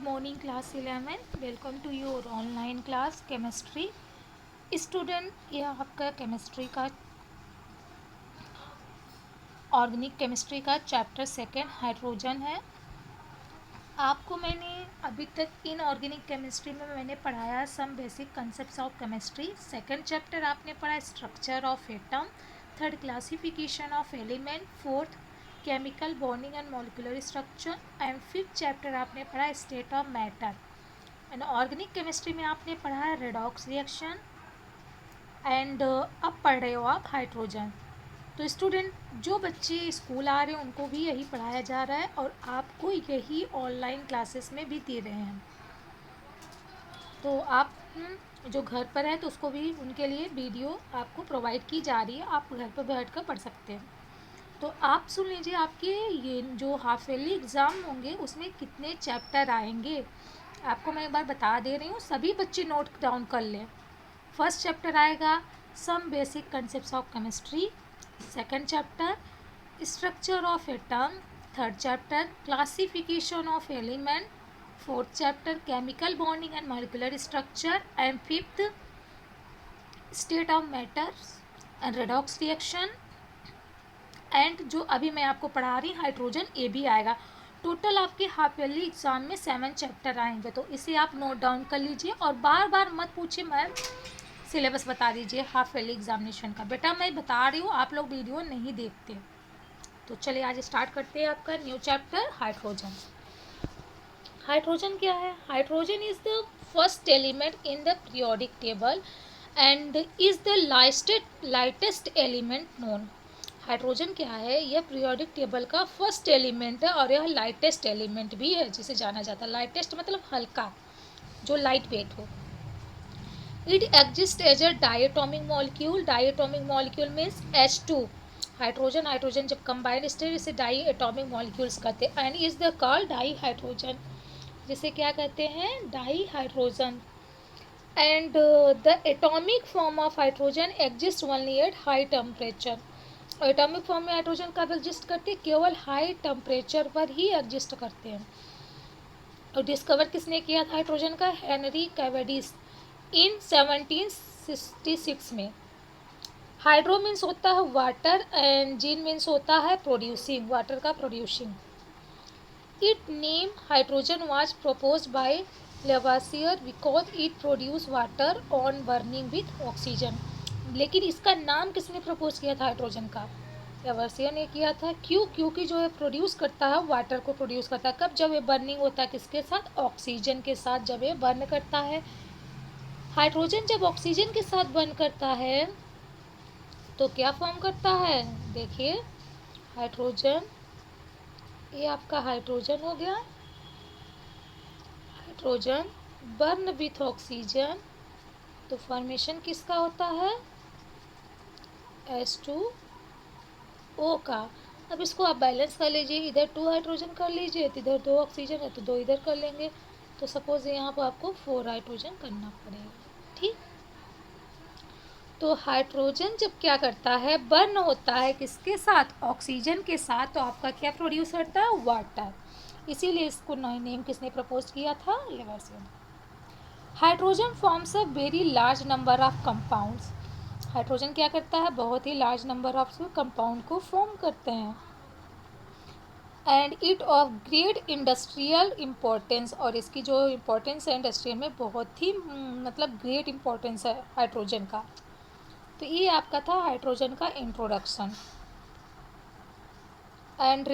morning class 11. Welcome to your online class chemistry. Student, यह आपका chemistry का organic chemistry का चैप्टर सेकेंड हाइड्रोजन है। आपको मैंने अभी तक इनऑर्गेनिक केमिस्ट्री में मैंने पढ़ाया some basic concepts of chemistry. Second chapter आपने पढ़ा structure of atom, third classification of element, fourth chemical bonding and molecular structure and fifth chapter आपने पढ़ा state of matter. And organic chemistry में आपने पढ़ा है रेडॉक्स रिएक्शन एंड अब पढ़ रहे हो आप हाइड्रोजन। तो स्टूडेंट, जो बच्चे स्कूल आ रहे हैं उनको भी यही पढ़ाया जा रहा है और आपको यही ऑनलाइन क्लासेस में भी दे रहे हैं। तो आप जो घर पर है तो उसको भी उनके लिए वीडियो आपको प्रोवाइड की जा रही है, आप घर पर बैठ कर पढ़ सकते हैं। तो आप सुन लीजिए, आपके ये जो हाफ ईयरली एग्ज़ाम होंगे उसमें कितने चैप्टर आएंगे आपको मैं एक बार बता दे रही हूँ, सभी बच्चे नोट डाउन कर लें। फर्स्ट चैप्टर आएगा some basic concepts of chemistry, second chapter structure of atom, third chapter classification of element, fourth chapter chemical bonding and molecular structure and fifth state of matter and redox reaction and जो अभी मैं आपको पढ़ा रही hydrogen, ये भी आएगा। Total आपके हाफ ईयरली एग्जाम में 7 चैप्टर आएंगे, तो इसे आप नोट डाउन कर लीजिए और बार बार मत पूछिए मैम सिलेबस बता दीजिए हाफ ईयरली एग्जामिनेशन का। बेटा मैं बता रही हूँ, आप लोग वीडियो नहीं देखते। तो चलिए आज स्टार्ट करते हैं आपका न्यू चैप्टर हाइड्रोजन। हाइड्रोजन क्या है? Hydrogen is the first element in the periodic table and is the lightest element known. Hydrogen क्या है? यह पीरियोडिक टेबल का फर्स्ट एलिमेंट है और यह लाइटेस्ट एलिमेंट भी है, जिसे जाना जाता है। लाइटेस्ट मतलब हल्का, जो लाइट वेट हो। It exist as a diatomic molecule. Diatomic molecule means H2। Hydrogen जब कंबाइंड स्टेट इसे डाई एटोमिक मॉलिक्यूल्स कहते हैं and is the called dihydrogen, जिसे क्या कहते हैं? Dihydrogen. And the atomic form of hydrogen exist only at high temperature. Atomic form में hydrogen कब एग्जिस्ट करते हैं? केवल हाई टेम्परेचर पर ही एग्जिस्ट करते हैं। और डिस्कवर किसने किया था हाइड्रोजन का? हेनरी कैवेंडिश इन 1766 में। हाइड्रो मीन्स होता है वाटर एंड जीन मीन्स होता है प्रोड्यूसिंग, वाटर का producing. It name hydrogen was propose by Lavoisier because it produce water on burning with oxygen. लेकिन इसका नाम किसने प्रपोज किया था हाइड्रोजन का? लेवासियर ने किया था। क्यों? क्योंकि जो है प्रोड्यूस करता है वाटर को प्रोड्यूस करता है। कब? जब ये बर्निंग होता है किसके साथ? ऑक्सीजन के साथ जब ये बर्न करता है। हाइड्रोजन जब ऑक्सीजन के साथ बर्न करता है तो क्या फॉर्म करता है? देखिए हाइड्रोजन, ये आपका हाइड्रोजन हो गया। हाइड्रोजन बर्न विथ ऑक्सीजन, तो फॉर्मेशन किसका होता है? H2O का। अब इसको आप बैलेंस कर लीजिए, इधर 2 हाइड्रोजन कर लीजिए तो इधर 2 ऑक्सीजन है तो 2 इधर कर लेंगे। तो सपोज यहाँ पर आपको 4 हाइड्रोजन करना पड़ेगा। ठीक, तो हाइड्रोजन जब क्या करता है? बर्न होता है किसके साथ? ऑक्सीजन के साथ। तो आपका क्या प्रोड्यूस करता है? वाटर। इसीलिए इसको नेम किसने प्रपोज किया था? Lavoisier. Hydrogen forms a very large number of compounds. Hydrogen क्या करता है? बहुत ही लार्ज नंबर ऑफ कंपाउंड को फॉर्म करते हैं। And it of great industrial importance, और इसकी जो इम्पोर्टेंस है इंडस्ट्रियल में बहुत ही मतलब ग्रेट इम्पोर्टेंस है हाइड्रोजन का। तो ये आपका था हाइड्रोजन का introduction. And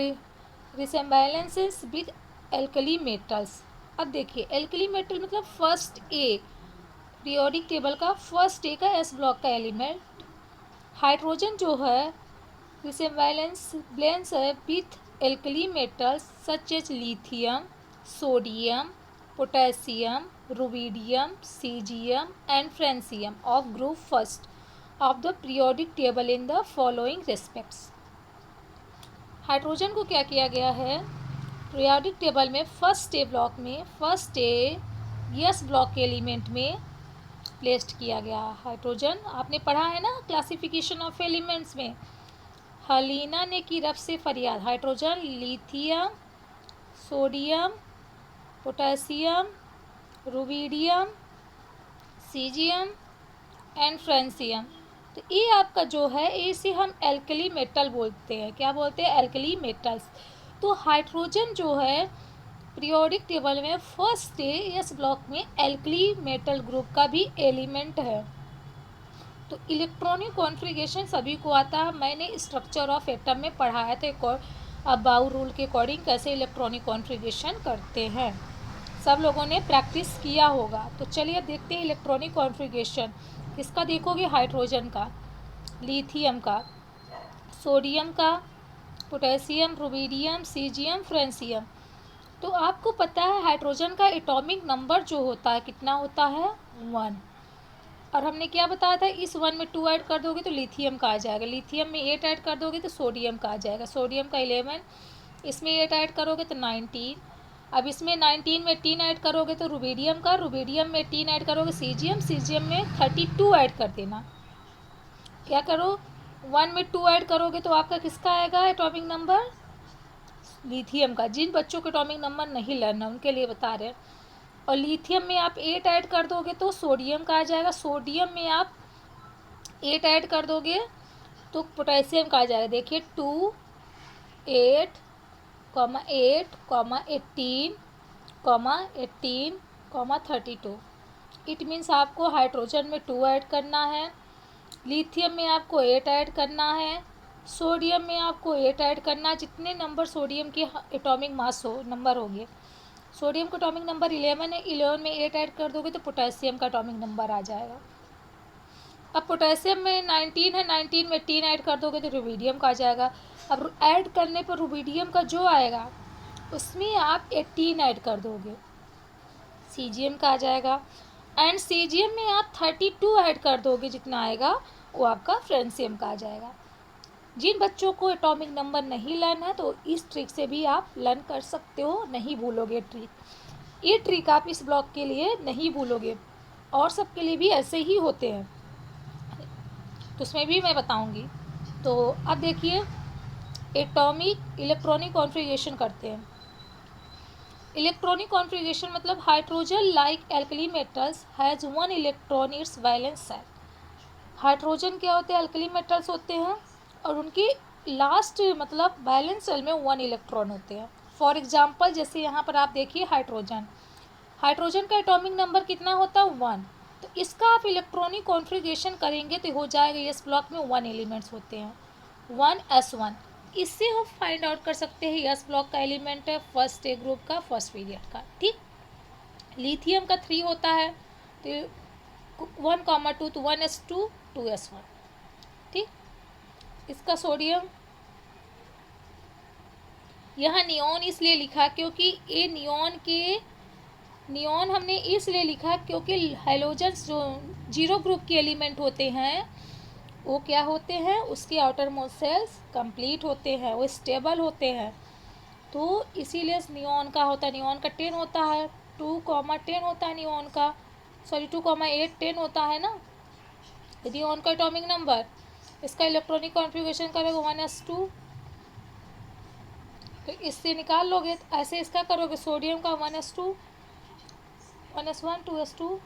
resemblances with alkali metals. अब देखिए एल्कली मेटल मतलब फर्स्ट ए, पीरियोडिक टेबल का फर्स्ट ए का एस ब्लॉक का एलिमेंट। हाइड्रोजन जो है रिसेम्बलेंस है with alkali metals such as lithium, sodium, potassium, rubidium, caesium and francium of group first of the periodic table in the following respects. Hydrogen को क्या किया गया है? पीरियोडिक टेबल में फर्स्ट ए ब्लॉक में, फर्स्ट ए yes block के element में placed किया गया। हाइड्रोजन आपने पढ़ा है ना क्लासिफिकेशन ऑफ एलिमेंट्स में, हलीना ने की रफ से फरियाद। Hydrogen lithium, sodium, potassium, rubidium, caesium and francium. तो ये आपका जो है इसे हम एल्कली मेटल बोलते हैं। क्या बोलते हैं? Alkali metals. तो हाइड्रोजन जो है पीरियोडिक टेबल में फर्स्ट डे एस ब्लॉक में एल्कली मेटल ग्रुप का भी एलिमेंट है। तो इलेक्ट्रॉनिक कॉन्फ़िगरेशन सभी को आता है। मैंने स्ट्रक्चर ऑफ एटम में पढ़ाया था अबाउ रूल के अकॉर्डिंग कैसे इलेक्ट्रॉनिक कॉन्फ़िगरेशन करते हैं। सब लोगों ने प्रैक्टिस किया होगा। तो चलिए देखते हैं इलेक्ट्रॉनिक कॉन्फ़िगरेशन। किसका देखोगे? हाइड्रोजन का, लिथियम का, सोडियम का, पोटेशियम, रुबिडियम, सीजियम, फ्रेंसियम। तो आपको पता है हाइड्रोजन का एटॉमिक नंबर जो होता है कितना होता है? 1। और हमने क्या बताया था? इस 1 में 2 ऐड कर दोगे तो लिथियम का आ जाएगा, लिथियम में 8 ऐड कर दोगे तो सोडियम का आ जाएगा, सोडियम का 11, इसमें 8 ऐड करोगे तो 19। अब इसमें 19 में 3 ऐड करोगे तो रुबिडियम का, रुबिडियम में 3 ऐड करोगे सीजियम, सीजियम में 32 ऐड कर देना। क्या करो? 1 में 2 ऐड करोगे तो आपका किसका आएगा एटॉमिक नंबर? लिथियम का। जिन बच्चों के एटॉमिक नंबर नहीं लर्न है उनके लिए बता रहे हैं। और लिथियम में आप 8 ऐड कर दोगे तो सोडियम का आ जाएगा, सोडियम में आप 8 ऐड कर दोगे तो पोटेशियम का आ जाएगा। देखिए 2, 8, 8, 18, 18, 32। इट मीन्स आपको हाइड्रोजन में 2 ऐड करना है, लिथियम में आपको 8 ऐड करना है, सोडियम में आपको 8 ऐड करना है। जितने नंबर सोडियम के एटॉमिक मास हो नंबर होंगे, सोडियम का एटॉमिक नंबर 11 है, 11 में 8 ऐड कर दोगे तो पोटेशियम का एटॉमिक नंबर आ जाएगा। अब पोटेशियम में 19 है, 19 में 3 ऐड कर दोगे तो रुबिडियम का आ जाएगा। अब ऐड करने पर रुबिडियम का जो आएगा उसमें आप 18 ऐड कर दोगे, सीजियम का आ जाएगा। एंड सीजियम में आप 32 ऐड कर दोगे, जितना आएगा वो आपका फ्रेंसियम का आ जाएगा। जिन बच्चों को एटॉमिक नंबर नहीं लर्न है तो इस ट्रिक से भी आप लर्न कर सकते हो, नहीं भूलोगे ट्रिक। ये ट्रिक आप इस ब्लॉक के लिए नहीं भूलोगे, और सबके लिए भी ऐसे ही होते हैं, तो उसमें भी मैं बताऊंगी। तो अब देखिए एटॉमिक इलेक्ट्रॉनिक कॉन्फ़िगरेशन करते हैं। इलेक्ट्रॉनिक कॉन्फ़िगरेशन मतलब hydrogen like alkali metals has 1 electron it's valence shell. Hydrogen क्या होते हैं? एल्कली मेटल्स होते हैं और उनकी लास्ट मतलब वैलेंस सेल में 1 इलेक्ट्रॉन होते हैं। फॉर एग्जांपल जैसे यहाँ पर आप देखिए हाइड्रोजन, हाइड्रोजन का एटॉमिक नंबर कितना होता है? 1। तो इसका आप इलेक्ट्रॉनिक कॉन्फ़िगरेशन करेंगे तो हो जाएगा इस ब्लॉक में 1 एलिमेंट्स होते हैं, 1s1। इससे हम फाइंड आउट कर सकते हैं यस ब्लॉक का एलिमेंट है फर्स्ट ए ग्रुप का, फर्स्ट पीरियड का। ठीक। लिथियम का 3 होता है तो 1,2 तो 1s2 2s1। ठीक। इसका सोडियम, यहाँ नियॉन इसलिए लिखा क्योंकि ये नियॉन हमने इसलिए लिखा क्योंकि हैलोजन्स जो 0 ग्रुप के एलिमेंट होते हैं वो क्या होते हैं? उसके आउटर मोस्ट सेल्स कंप्लीट होते हैं, वो स्टेबल होते हैं, तो इसीलिए नियॉन का होता है। नियॉन का 10 होता है, 2,10 होता है नियॉन का, सॉरी 2,8 10 होता है ना नियॉन का एटॉमिक नंबर। इसका इलेक्ट्रॉनिक कॉन्फ़िगरेशन करोगे 1s2, तो इससे निकाल लोगे। ऐसे इसका करोगे सोडियम का 1s2, 1s1 2s2,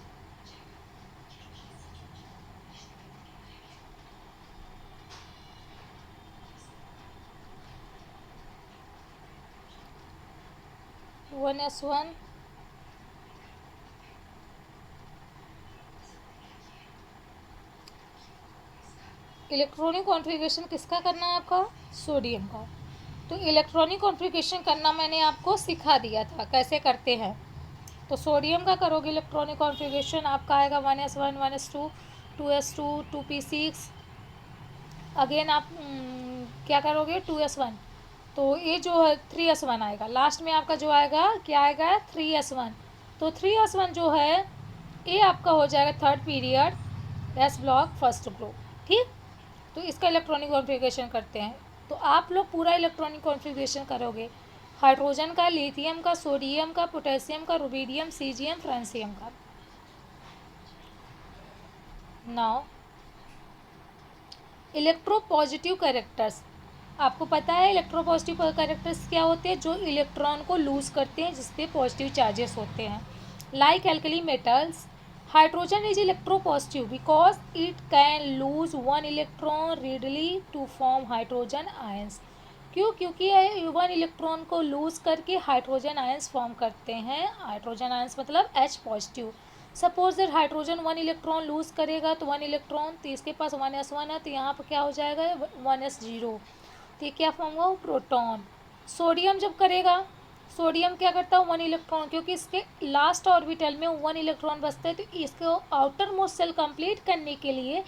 one S one, electronic configuration किसका करना है? आपका सोडियम का। तो इलेक्ट्रॉनिक कॉन्फ़िगरेशन करना मैंने आपको सिखा दिया था कैसे करते हैं। तो सोडियम का करोगे इलेक्ट्रॉनिक कॉन्फ़िगरेशन, आपका आएगा 1s1 1s2 2s2 2p6। Again आप क्या करोगे? 2s1, तो ये जो है 3s1 आएगा। लास्ट में आपका जो आएगा क्या आएगा? 3s1। तो 3s1 जो है ये आपका हो जाएगा third period S block first group. ठीक। तो इसका इलेक्ट्रॉनिक कॉन्फ़िगरेशन करते हैं। तो आप लोग पूरा इलेक्ट्रॉनिक कॉन्फ़िगरेशन करोगे हाइड्रोजन का, लिथियम का, सोडियम का, पोटेशियम का, रुबिडियम, सीजियम, फ्रेंसियम का। Now electro positive characters. आपको पता है इलेक्ट्रोपॉजिटिव कैरेक्टर्स क्या होते हैं, जो इलेक्ट्रॉन को लूज करते हैं जिसपे पॉजिटिव चार्जेस होते हैं. Like alkali metals, hydrogen is electropositive because it can lose one electron readily to form hydrogen ions. क्यों? क्योंकि ये वन इलेक्ट्रॉन को लूज करके हाइड्रोजन आयंस फॉर्म करते हैं. हाइड्रोजन आयंस मतलब H positive. Suppose that hydrogen one electron lose करेगा तो वन इलेक्ट्रॉन, तो इसके पास 1s1 है, तो यहाँ पर क्या हो जाएगा 1s0. तो ये क्या फॉर्म हुआ? प्रोटॉन. सोडियम जब करेगा, सोडियम क्या करता है? वन इलेक्ट्रॉन, क्योंकि इसके लास्ट ऑर्बिटल में वन इलेक्ट्रॉन बचता है, तो इसको आउटर मोस्ट सेल कंप्लीट करने के लिए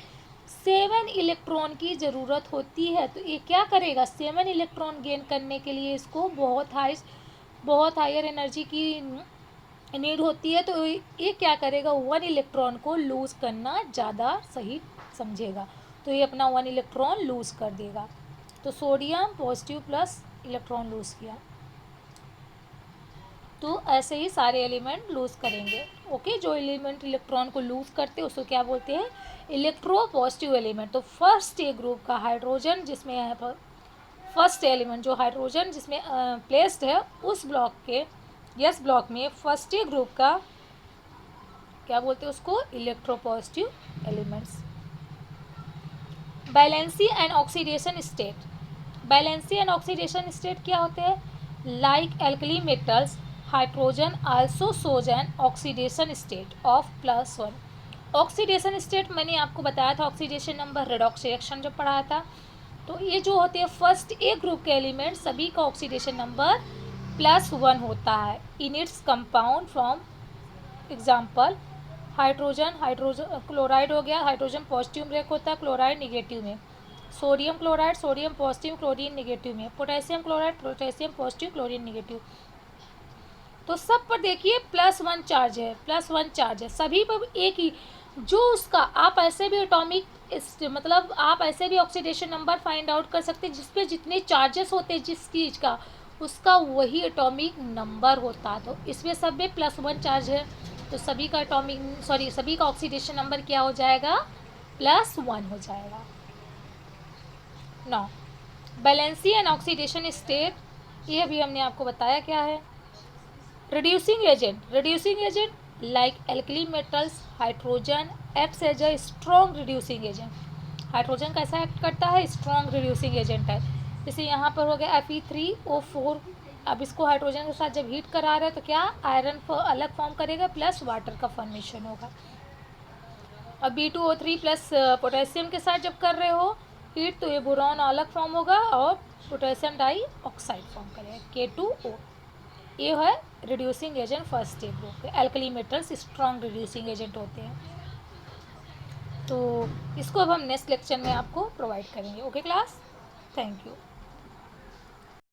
7 इलेक्ट्रॉन की ज़रूरत होती है. तो ये क्या करेगा? 7 इलेक्ट्रॉन गेन करने के लिए इसको बहुत हायर एनर्जी की नीड होती है. तो ये क्या करेगा? वन इलेक्ट्रॉन को लूज़ करना ज़्यादा सही समझेगा, तो ये अपना वन इलेक्ट्रॉन लूज़ कर देगा. तो sodium positive plus electron lose किया, तो ऐसे ही सारे एलिमेंट लूज़ करेंगे. ओके, जो एलिमेंट इलेक्ट्रॉन को लूज़ करते हैं उसको क्या बोलते हैं? Electropositive element. तो फर्स्ट ए ग्रुप का हाइड्रोजन, जिसमें यहाँ पर फर्स्ट एलिमेंट जो हाइड्रोजन जिसमें प्लेस्ड है, उस ब्लॉक के यस ब्लॉक में फर्स्ट ए ग्रुप का क्या बोलते हैं? उसको electropositive elements. Valency and oxidation state. Valency and oxidation state क्या होते हैं? Like alkali metals, hydrogen also shows an oxidation state of +1. Oxidation state मैंने आपको बताया था, ऑक्सीडेशन नंबर रेडॉक्स रिएक्शन जब पढ़ाया था. तो ये जो होते हैं फर्स्ट ए ग्रुप के एलिमेंट, सभी का ऑक्सीडेशन नंबर +1 होता है in its compound from example hydrogen chloride हो गया, हाइड्रोजन पॉजिटिव ब्रेक होता है, क्लोराइड निगेटिव में. Sodium chloride sodium positive, chlorine negative में. Potassium chloride potassium positive, chlorine negative. तो सब पर देखिए +1 चार्ज है, +1 चार्ज है सभी पर. एक ही जो उसका आप ऐसे भी एटॉमिक मतलब आप ऐसे भी ऑक्सीडेशन नंबर फाइंड आउट कर सकते हैं जिसपे जितने चार्जेस होते हैं जिस चीज़ का, उसका वही एटॉमिक नंबर होता है. तो इसमें सब में +1 चार्ज है, तो सभी का सभी का ऑक्सीडेशन नंबर क्या हो जाएगा? +1 हो जाएगा. Now, valency and oxidation state, ये भी हमने आपको बताया क्या है. Reducing agent like alkali metals, hydrogen acts as a strong reducing agent. Hydrogen कैसा एक्ट करता है? स्ट्रॉन्ग रिड्यूसिंग एजेंट है. जैसे यहाँ पर हो गया Fe3O4. अब इसको हाइड्रोजन के साथ जब हीट करा रहे हैं तो क्या आयरन अलग फॉर्म करेगा प्लस वाटर का फॉर्मेशन होगा. अब B2O3 प्लस पोटेशियम के साथ जब कर रहे हो हीट, तो ये बोरॉन अलग फॉर्म होगा और पोटेशियम डाइऑक्साइड फॉर्म करेगा K2O. ये है reducing agent first A group. Alkali metals strong reducing agent होते हैं. तो इसको अब हम नेक्स्ट लेक्चर में आपको प्रोवाइड करेंगे. Okay class, thank you.